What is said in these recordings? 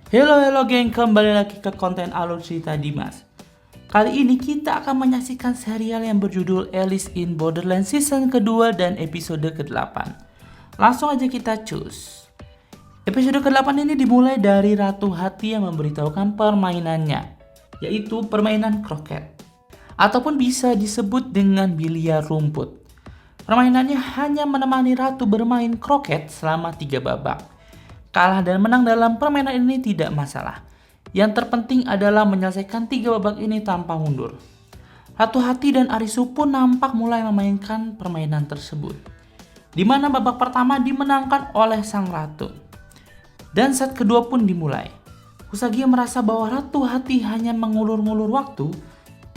Halo geng, kembali lagi ke konten Alur Cerita Dimas. Kali ini kita akan menyaksikan serial yang berjudul Alice in Borderland season kedua dan episode ke-8. Langsung aja kita cus. Episode ke-8 ini dimulai dari Ratu Hati yang memberitahukan permainannya, yaitu permainan kroket, ataupun bisa disebut dengan biliar rumput. Permainannya hanya menemani Ratu bermain kroket selama 3 babak. Kalah dan menang dalam permainan ini tidak masalah. Yang terpenting adalah menyelesaikan 3 babak ini tanpa mundur. Ratu Hati dan Arisu pun nampak mulai memainkan permainan tersebut, di mana babak pertama dimenangkan oleh sang ratu. Dan set kedua pun dimulai. Usagi merasa bahwa Ratu Hati hanya mengulur-ngulur waktu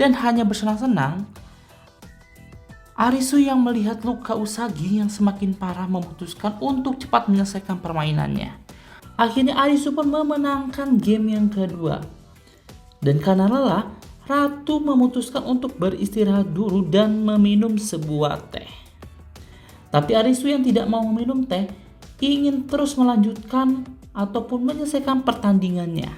dan hanya bersenang-senang. Arisu yang melihat luka Usagi yang semakin parah memutuskan untuk cepat menyelesaikan permainannya. Akhirnya Arisu pun memenangkan game yang kedua. Dan karena lelah, Ratu memutuskan untuk beristirahat dulu dan meminum sebuah teh. Tapi Arisu yang tidak mau meminum teh ingin terus melanjutkan ataupun menyelesaikan pertandingannya.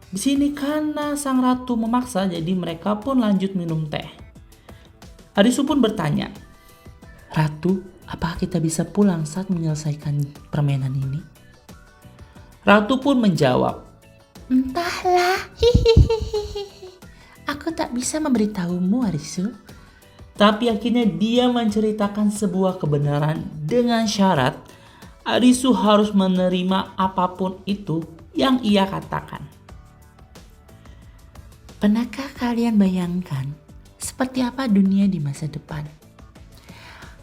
Di sini karena sang ratu memaksa, jadi mereka pun lanjut minum teh. Arisu pun bertanya, "Ratu, apakah kita bisa pulang saat menyelesaikan permainan ini?" Ratu pun menjawab, "Entahlah, hihihihi. Aku tak bisa memberitahumu, Arisu." Tapi akhirnya dia menceritakan sebuah kebenaran dengan syarat Arisu harus menerima apapun itu yang ia katakan. Pernahkah kalian bayangkan seperti apa dunia di masa depan?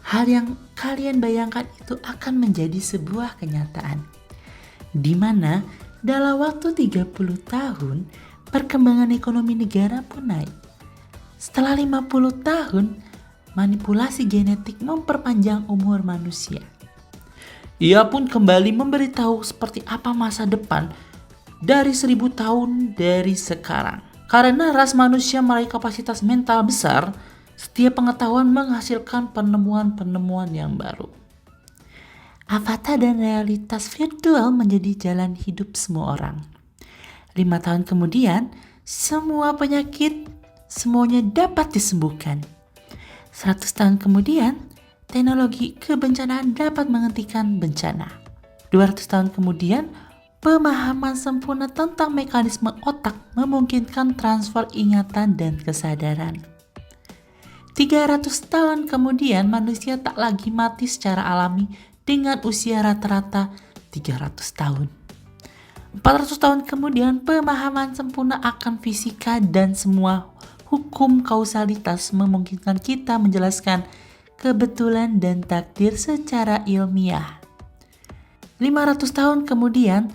Hal yang kalian bayangkan itu akan menjadi sebuah kenyataan, di mana dalam waktu 30 tahun perkembangan ekonomi negara pun naik. Setelah 50 tahun, manipulasi genetik memperpanjang umur manusia. Ia pun kembali memberitahu seperti apa masa depan dari 1000 tahun dari sekarang. Karena ras manusia meraih kapasitas mental besar, setiap pengetahuan menghasilkan penemuan-penemuan yang baru. Avatar dan realitas virtual menjadi jalan hidup semua orang. 5 tahun kemudian, semua penyakit semuanya dapat disembuhkan. 100 tahun kemudian, teknologi kebencanaan dapat menghentikan bencana. 200 tahun kemudian, pemahaman sempurna tentang mekanisme otak memungkinkan transfer ingatan dan kesadaran. 300 tahun kemudian, manusia tak lagi mati secara alami dengan usia rata-rata 300 tahun. 400 tahun kemudian, pemahaman sempurna akan fisika dan semua hukum kausalitas memungkinkan kita menjelaskan kebetulan dan takdir secara ilmiah. 500 tahun kemudian,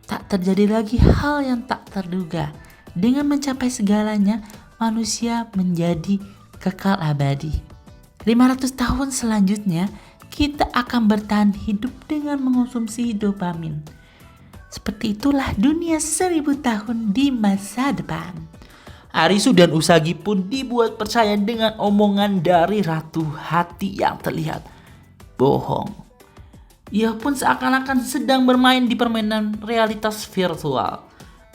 tak terjadi lagi hal yang tak terduga. Dengan mencapai segalanya, manusia menjadi kekal abadi. 500 tahun selanjutnya, kita akan bertahan hidup dengan mengonsumsi dopamin. Seperti itulah dunia 1000 tahun di masa depan. Arisu dan Usagi pun dibuat percaya dengan omongan dari Ratu Hati yang terlihat bohong. Ia pun seakan-akan sedang bermain di permainan realitas virtual.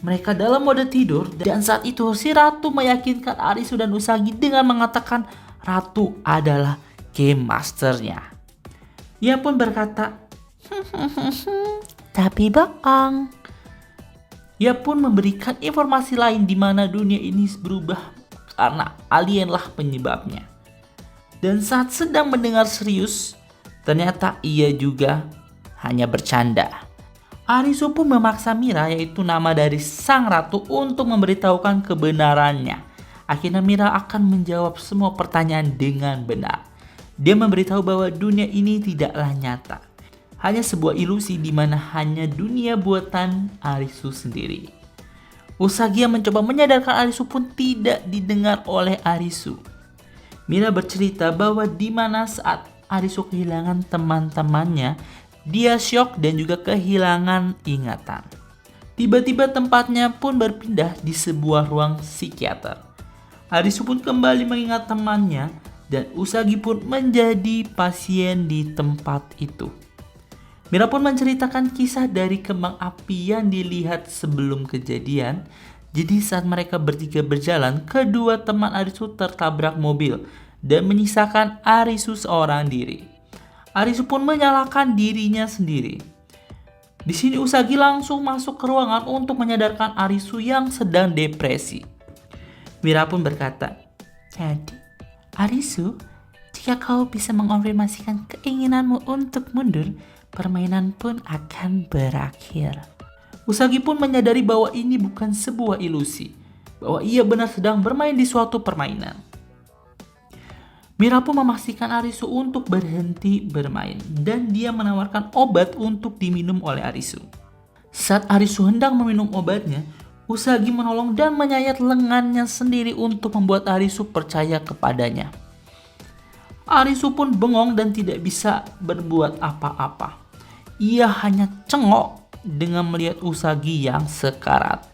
Mereka dalam mode tidur dan saat itu si Ratu meyakinkan Arisu dan Usagi dengan mengatakan Ratu adalah game masternya. Ia pun berkata, Tapi bohong. Ia pun memberikan informasi lain di mana dunia ini berubah karena alienlah penyebabnya. Dan saat sedang mendengar serius, ternyata ia juga hanya bercanda. Arisu pun memaksa Mira, yaitu nama dari sang ratu, untuk memberitahukan kebenarannya. Akhirnya Mira akan menjawab semua pertanyaan dengan benar. Dia memberitahu bahwa dunia ini tidaklah nyata, hanya sebuah ilusi di mana hanya dunia buatan Arisu sendiri. Usagi yang mencoba menyadarkan Arisu pun tidak didengar oleh Arisu. Mira bercerita bahwa di mana saat Arisu kehilangan teman-temannya, dia syok dan juga kehilangan ingatan. Tiba-tiba tempatnya pun berpindah di sebuah ruang psikiater. Arisu pun kembali mengingat temannya dan Usagi pun menjadi pasien di tempat itu. Mira pun menceritakan kisah dari kembang api yang dilihat sebelum kejadian. Jadi saat mereka bertiga berjalan, kedua teman Arisu tertabrak mobil dan menyisakan Arisu seorang diri. Arisu pun menyalahkan dirinya sendiri. Di sini Usagi langsung masuk ke ruangan untuk menyadarkan Arisu yang sedang depresi. Mira pun berkata, Jadi, Arisu, jika kau bisa mengonfirmasikan keinginanmu untuk mundur, permainan pun akan berakhir. Usagi pun menyadari bahwa ini bukan sebuah ilusi, bahwa ia benar sedang bermain di suatu permainan. Mira pun memastikan Arisu untuk berhenti bermain dan dia menawarkan obat untuk diminum oleh Arisu. Saat Arisu hendak meminum obatnya, Usagi menolong dan menyayat lengannya sendiri untuk membuat Arisu percaya kepadanya. Arisu pun bengong dan tidak bisa berbuat apa-apa. Ia hanya cengok dengan melihat Usagi yang sekarat.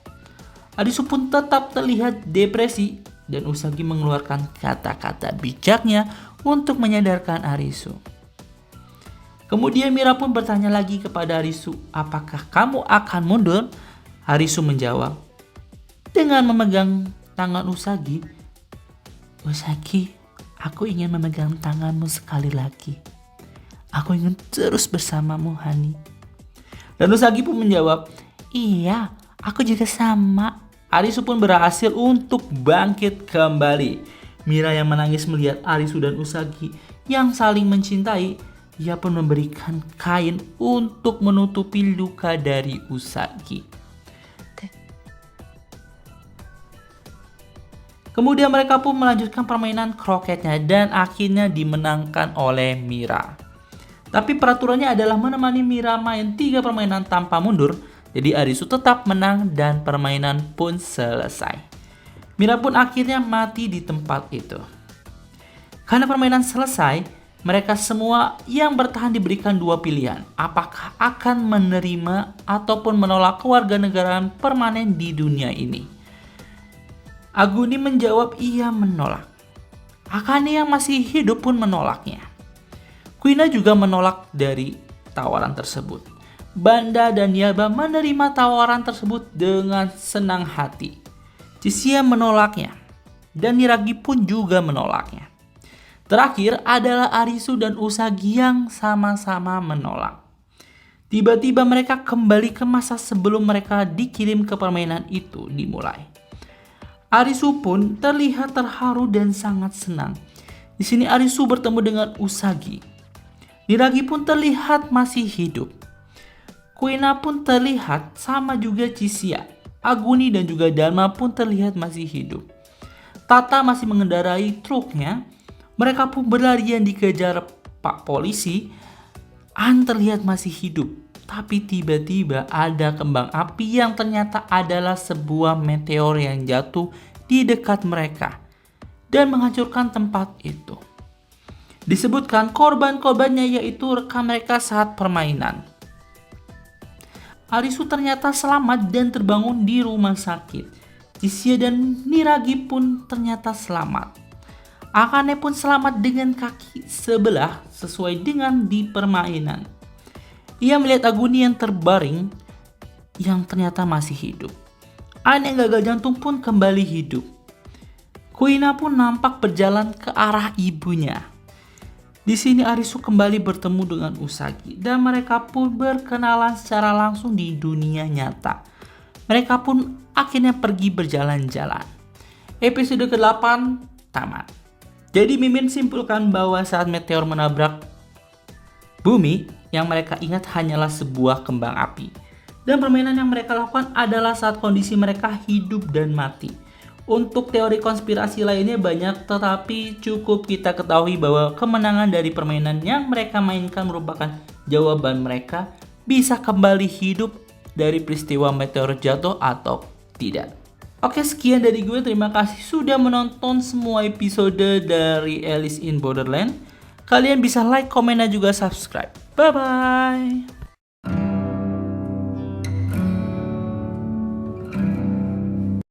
Arisu pun tetap terlihat depresi dan Usagi mengeluarkan kata-kata bijaknya untuk menyadarkan Arisu. Kemudian Mira pun bertanya lagi kepada Arisu, apakah kamu akan mundur? Arisu menjawab dengan memegang tangan Usagi, Usagi, aku ingin memegang tanganmu sekali lagi. Aku ingin terus bersamamu, Hani. Dan Usagi pun menjawab, Iya, aku juga sama. Arisu pun berhasil untuk bangkit kembali. Mira yang menangis melihat Arisu dan Usagi yang saling mencintai, ia pun memberikan kain untuk menutupi luka dari Usagi. Kemudian mereka pun melanjutkan permainan kroketnya dan akhirnya dimenangkan oleh Mira. Tapi peraturannya adalah menemani Mira main 3 permainan tanpa mundur. Jadi Arisu tetap menang dan permainan pun selesai. Mira pun akhirnya mati di tempat itu. Karena permainan selesai, mereka semua yang bertahan diberikan 2 pilihan. Apakah akan menerima ataupun menolak kewarganegaraan permanen di dunia ini. Aguni menjawab ia menolak. Akane yang masih hidup pun menolaknya. Kuina juga menolak dari tawaran tersebut. Banda dan Yaba menerima tawaran tersebut dengan senang hati. Chisia menolaknya dan Niragi pun juga menolaknya. Terakhir adalah Arisu dan Usagi yang sama-sama menolak. Tiba-tiba mereka kembali ke masa sebelum mereka dikirim ke permainan itu dimulai. Arisu pun terlihat terharu dan sangat senang. Di sini Arisu bertemu dengan Usagi. Niragi pun terlihat masih hidup. Kuina pun terlihat sama juga Chisia. Aguni dan juga Dharma pun terlihat masih hidup. Tata masih mengendarai truknya. Mereka pun berlarian dikejar Pak Polisi. An terlihat masih hidup. Tapi tiba-tiba ada kembang api yang ternyata adalah sebuah meteor yang jatuh di dekat mereka dan menghancurkan tempat itu. Disebutkan korban-korbannya yaitu rekan mereka saat permainan. Arisu ternyata selamat dan terbangun di rumah sakit. Chisia dan Niragi pun ternyata selamat. Akane pun selamat dengan kaki sebelah sesuai dengan di permainan. Ia melihat Aguni yang terbaring yang ternyata masih hidup. An yang gagal jantung pun kembali hidup. Kuina pun nampak berjalan ke arah ibunya. Di sini Arisu kembali bertemu dengan Usagi dan mereka pun berkenalan secara langsung di dunia nyata. Mereka pun akhirnya pergi berjalan-jalan. Episode ke-8 tamat. Jadi Mimin simpulkan bahwa saat meteor menabrak bumi, yang mereka ingat hanyalah sebuah kembang api. Dan permainan yang mereka lakukan adalah saat kondisi mereka hidup dan mati. Untuk teori konspirasi lainnya banyak, tetapi cukup kita ketahui bahwa kemenangan dari permainan yang mereka mainkan merupakan jawaban mereka bisa kembali hidup dari peristiwa meteor jatuh atau tidak. Oke, sekian dari gue. Terima kasih sudah menonton semua episode dari Alice in Borderland. Kalian bisa like, komen, dan juga subscribe. Bye-bye.